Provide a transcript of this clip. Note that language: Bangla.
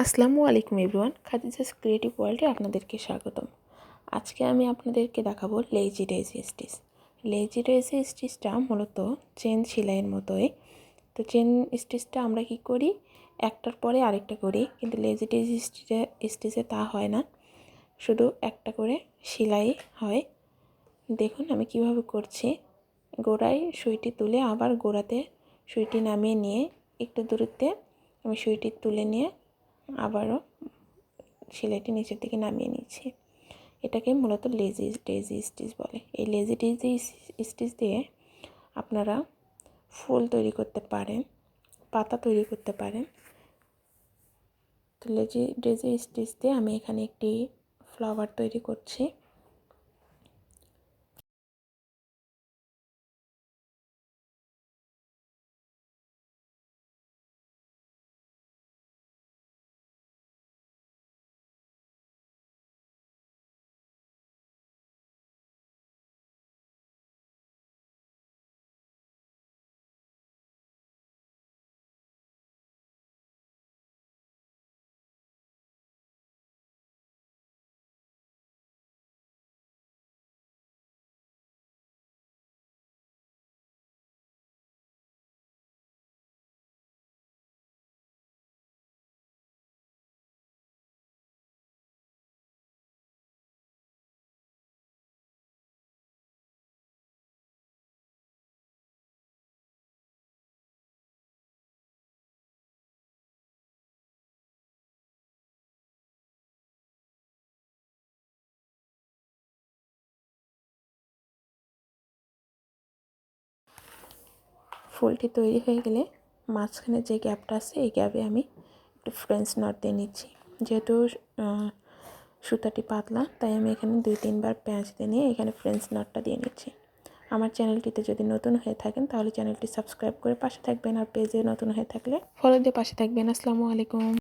আসসালামু আলাইকুম এভরিওয়ান, খাদিজাস ক্রিয়েটিভ ওয়ার্ল্ডে আপনাদেরকে স্বাগতম। আজকে আমি আপনাদেরকে দেখাবো lazy daisy stitch. Lazy daisy স্টিচটা মূলত চেন সেলাইয়ের মতোই। তো চেন স্টিচটা আমরা কি করি, একটার পরে আরেকটা করি, কিন্তু লেজি ডেজি স্টিচে তা হয় না, শুধু একটা করে সেলাই হয়। দেখুন আমি কিভাবে করছি। গোড়ায় সুইটি তুলে আবার গোড়াতে সুইটি নামিয়ে নিয়ে একটু দূরত্বে আমি সুইটি তুলে নিয়ে আবারও সেলাইটি নিচের দিকে নামিয়ে নিচ্ছি। এটাকে মূলত লেজি ডেজি স্টিচ বলে। এই লেজি ডেজি স্টিচ দিয়ে আপনারা ফুল তৈরি করতে পারেন, পাতা তৈরি করতে পারেন। তো লেজি ডেজি স্টিচ দিয়ে আমি এখানে একটি ফ্লাওয়ার তৈরি করছি। ফুলটি তৈরি হয়ে গেলে মাঝখানে যে গ্যাপটা আছে এই গ্যাপে আমি একটু ফ্রেঞ্চ নট দিয়ে নিচ্ছি। যেহেতু সুতাটি পাতলা, তাই আমি এখানে 2-3 বার প্যাঁচ দিয়ে নিয়ে এখানে ফ্রেঞ্চ নটটা দিয়ে নিচ্ছি। আমার চ্যানেলটিতে যদি নতুন হয়ে থাকেন তাহলে চ্যানেলটি সাবস্ক্রাইব করে পাশে থাকবেন, আর পেজে নতুন হয়ে থাকলে ফলো দিয়ে পাশে থাকবেন। আসসালামু আলাইকুম।